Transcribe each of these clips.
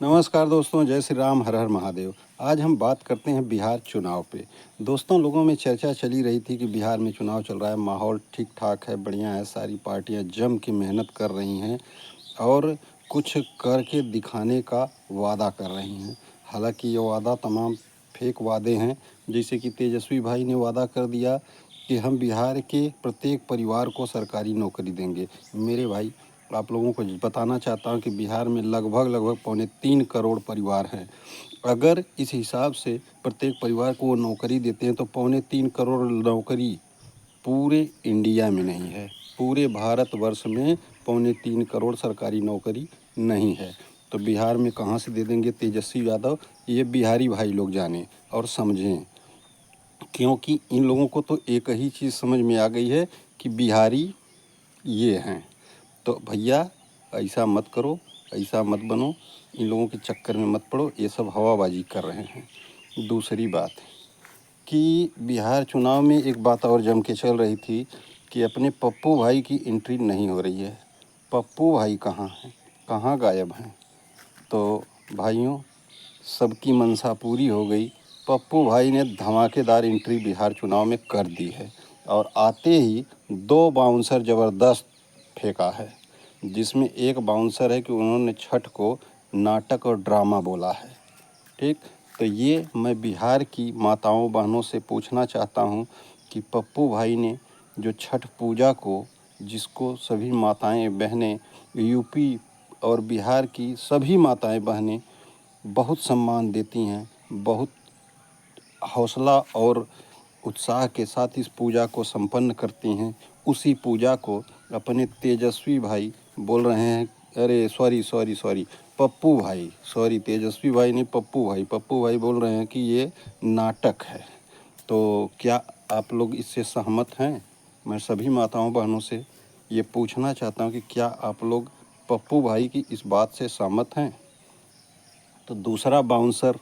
नमस्कार दोस्तों, जय श्री राम, हर हर महादेव। आज हम बात करते हैं बिहार चुनाव पे। दोस्तों, लोगों में चर्चा चली रही थी कि बिहार में चुनाव चल रहा है, माहौल ठीक ठाक है, बढ़िया है, सारी पार्टियां जम के मेहनत कर रही हैं और कुछ करके दिखाने का वादा कर रही हैं। हालांकि ये वादा तमाम फेक वादे हैं। जैसे कि तेजस्वी भाई ने वादा कर दिया कि हम बिहार के प्रत्येक परिवार को सरकारी नौकरी देंगे। मेरे भाई, आप लोगों को बताना चाहता हूं कि बिहार में लगभग 3.25 करोड़ परिवार हैं। अगर इस हिसाब से प्रत्येक परिवार को वो नौकरी देते हैं तो 3.25 करोड़ नौकरी पूरे इंडिया में नहीं है, पूरे भारतवर्ष में 3.25 करोड़ सरकारी नौकरी नहीं है। तो बिहार में कहाँ से दे देंगे तेजस्वी यादव? ये बिहारी भाई लोग जानें और समझें, क्योंकि इन लोगों को तो एक ही चीज़ समझ में आ गई है कि बिहारी ये हैं। तो भैया, ऐसा मत करो, ऐसा मत बनो, इन लोगों के चक्कर में मत पड़ो, ये सब हवाबाजी कर रहे हैं। दूसरी बात कि बिहार चुनाव में एक बात और जम के चल रही थी कि अपने पप्पू भाई की एंट्री नहीं हो रही है। पप्पू भाई कहाँ हैं, कहाँ गायब हैं? तो भाइयों, सबकी मनसा पूरी हो गई। पप्पू भाई ने धमाकेदार एंट्री बिहार चुनाव में कर दी है और आते ही 2 बाउंसर ज़बरदस्त फेंका है, जिसमें एक बाउंसर है कि उन्होंने छठ को नाटक और ड्रामा बोला है। ठीक, तो ये मैं बिहार की माताओं बहनों से पूछना चाहता हूँ कि पप्पू भाई ने जो छठ पूजा को, जिसको सभी माताएं बहनें, यूपी और बिहार की सभी माताएं बहनें बहुत सम्मान देती हैं, बहुत हौसला और उत्साह के साथ इस पूजा को संपन्न करती हैं, उसी पूजा को अपने तेजस्वी भाई बोल रहे हैं, अरे सॉरी पप्पू भाई, सॉरी तेजस्वी भाई नहीं, पप्पू भाई बोल रहे हैं कि ये नाटक है। तो क्या आप लोग इससे सहमत हैं? मैं सभी माताओं बहनों से ये पूछना चाहता हूँ कि क्या आप लोग पप्पू भाई की इस बात से सहमत हैं? तो दूसरा बाउंसर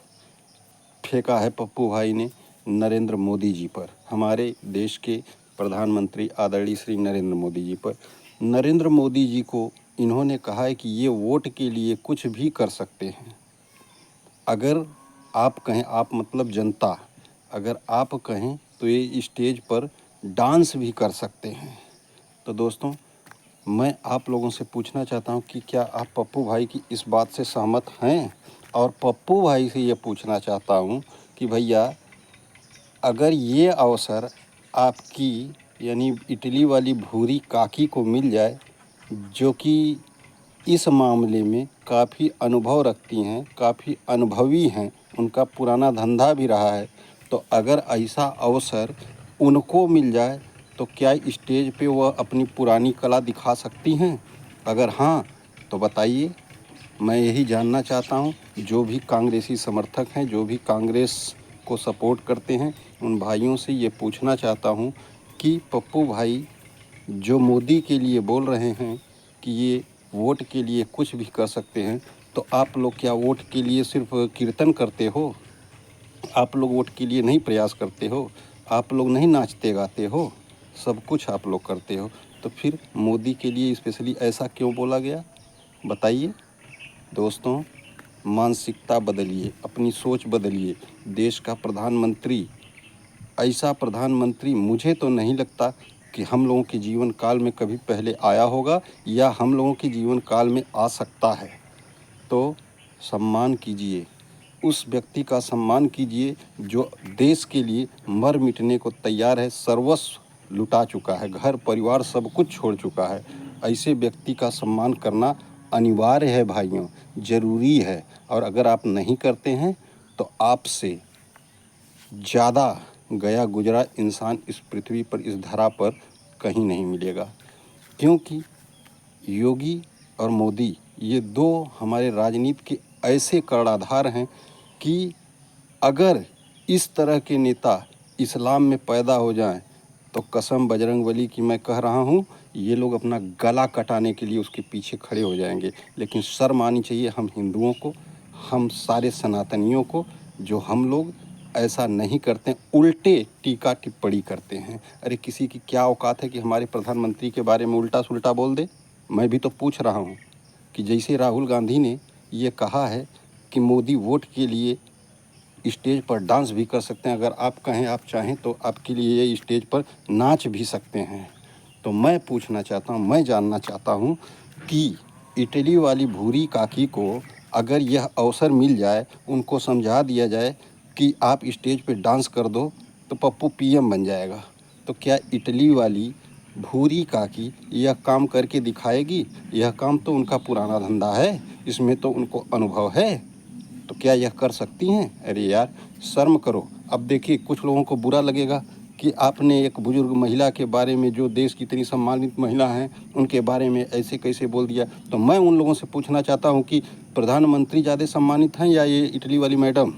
फेंका है पप्पू भाई ने नरेंद्र मोदी जी पर, हमारे देश के प्रधानमंत्री आदरणीय श्री नरेंद्र मोदी जी पर। नरेंद्र मोदी जी को इन्होंने कहा है कि ये वोट के लिए कुछ भी कर सकते हैं। अगर आप कहें, आप मतलब जनता, अगर आप कहें तो ये स्टेज पर डांस भी कर सकते हैं। तो दोस्तों, मैं आप लोगों से पूछना चाहता हूं कि क्या आप पप्पू भाई की इस बात से सहमत हैं? और पप्पू भाई से ये पूछना चाहता हूं कि भैया, अगर ये अवसर आपकी यानी इटली वाली भूरी काकी को मिल जाए, जो कि इस मामले में काफ़ी अनुभव रखती हैं, काफ़ी अनुभवी हैं, उनका पुराना धंधा भी रहा है, तो अगर ऐसा अवसर उनको मिल जाए तो क्या स्टेज पे वह अपनी पुरानी कला दिखा सकती हैं? अगर हाँ, तो बताइए। मैं यही जानना चाहता हूँ। जो भी कांग्रेसी समर्थक हैं, जो भी कांग्रेस को सपोर्ट करते हैं, उन भाइयों से ये पूछना चाहता हूँ कि पप्पू भाई जो मोदी के लिए बोल रहे हैं कि ये वोट के लिए कुछ भी कर सकते हैं, तो आप लोग क्या वोट के लिए सिर्फ कीर्तन करते हो? आप लोग वोट के लिए नहीं प्रयास करते हो? आप लोग नहीं नाचते गाते हो? सब कुछ आप लोग करते हो, तो फिर मोदी के लिए स्पेशली ऐसा क्यों बोला गया? बताइए। दोस्तों, मानसिकता बदलिए, अपनी सोच बदलिए। देश का प्रधानमंत्री, ऐसा प्रधानमंत्री मुझे तो नहीं लगता कि हम लोगों के जीवन काल में कभी पहले आया होगा या हम लोगों के जीवन काल में आ सकता है। तो सम्मान कीजिए, उस व्यक्ति का सम्मान कीजिए जो देश के लिए मर मिटने को तैयार है, सर्वस्व लुटा चुका है, घर परिवार सब कुछ छोड़ चुका है। ऐसे व्यक्ति का सम्मान करना अनिवार्य है भाइयों, ज़रूरी है। और अगर आप नहीं करते हैं तो आपसे ज़्यादा गया गुजरा इंसान इस पृथ्वी पर, इस धरा पर कहीं नहीं मिलेगा। क्योंकि योगी और मोदी, ये दो हमारे राजनीति के ऐसे कर्णाधार हैं कि अगर इस तरह के नेता इस्लाम में पैदा हो जाएं तो कसम बजरंगबली की मैं कह रहा हूँ, ये लोग अपना गला कटाने के लिए उसके पीछे खड़े हो जाएंगे। लेकिन शर्म आनी चाहिए हम हिंदुओं को, हम सारे सनातनियों को, जो हम लोग ऐसा नहीं करते, उल्टे टीका टिप्पणी करते हैं। अरे किसी की क्या औकात है कि हमारे प्रधानमंत्री के बारे में उल्टा सुल्टा बोल दे? मैं भी तो पूछ रहा हूँ कि जैसे राहुल गांधी ने ये कहा है कि मोदी वोट के लिए स्टेज पर डांस भी कर सकते हैं। अगर आप कहें, आप चाहें तो आपके लिए ये स्टेज पर नाच भी सकते हैं। तो मैं पूछना चाहता हूँ, मैं जानना चाहता हूँ कि इटली वाली भूरी काकी को अगर यह अवसर मिल जाए, उनको समझा दिया जाए कि आप स्टेज पे डांस कर दो तो पप्पू पीएम बन जाएगा, तो क्या इटली वाली भूरी काकी यह काम करके दिखाएगी? यह काम तो उनका पुराना धंधा है, इसमें तो उनको अनुभव है, तो क्या यह कर सकती हैं? अरे यार, शर्म करो। अब देखिए, कुछ लोगों को बुरा लगेगा कि आपने एक बुजुर्ग महिला के बारे में, जो देश की इतनी सम्मानित महिला हैं, उनके बारे में ऐसे कैसे बोल दिया। तो मैं उन लोगों से पूछना चाहता हूँ कि प्रधानमंत्री ज़्यादा सम्मानित हैं या ये इटली वाली मैडम?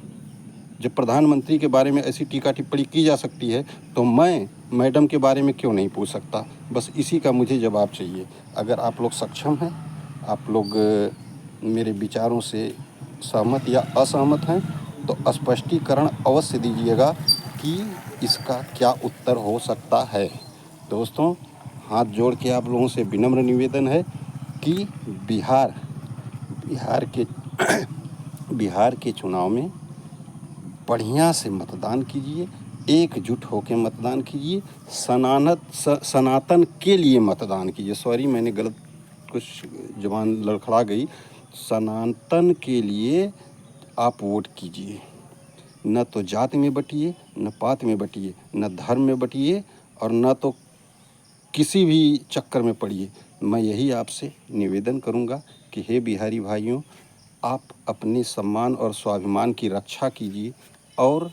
जब प्रधानमंत्री के बारे में ऐसी टीका टिप्पणी की जा सकती है, तो मैं मैडम के बारे में क्यों नहीं पूछ सकता? बस इसी का मुझे जवाब चाहिए। अगर आप लोग सक्षम हैं, आप लोग मेरे विचारों से सहमत या असहमत हैं, तो स्पष्टीकरण अवश्य दीजिएगा कि इसका क्या उत्तर हो सकता है। दोस्तों, हाथ जोड़ के आप लोगों से विनम्र निवेदन है कि बिहार के बिहार के चुनाव में बढ़िया से मतदान कीजिए, एकजुट होकर मतदान कीजिए, सनातन के लिए मतदान कीजिए। सॉरी, मैंने गलत, कुछ ज़बान लड़खड़ा गई। सनातन के लिए आप वोट कीजिए। न तो जाति में बटिए, न पात में बटिए, न धर्म में बटिए, और न तो किसी भी चक्कर में पड़िए। मैं यही आपसे निवेदन करूंगा कि हे बिहारी भाइयों, आप अपने सम्मान और स्वाभिमान की रक्षा कीजिए और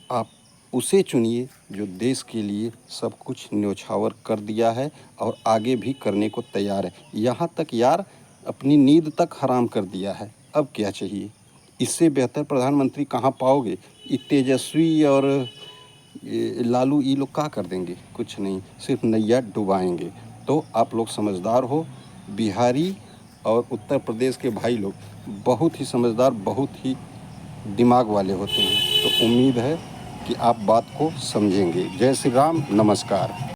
आप उसे चुनिए जो देश के लिए सब कुछ न्योछावर कर दिया है और आगे भी करने को तैयार है। यहाँ तक यार, अपनी नींद तक हराम कर दिया है। अब क्या चाहिए? इससे बेहतर प्रधानमंत्री कहाँ पाओगे? ये तेजस्वी और ये लालू, ये लोग क्या कर देंगे? कुछ नहीं, सिर्फ नैया डुबाएंगे। तो आप लोग समझदार हो। बिहारी और उत्तर प्रदेश के भाई लोग बहुत ही समझदार, बहुत ही दिमाग वाले होते हैं। तो उम्मीद है कि आप बात को समझेंगे। जय श्री राम, नमस्कार।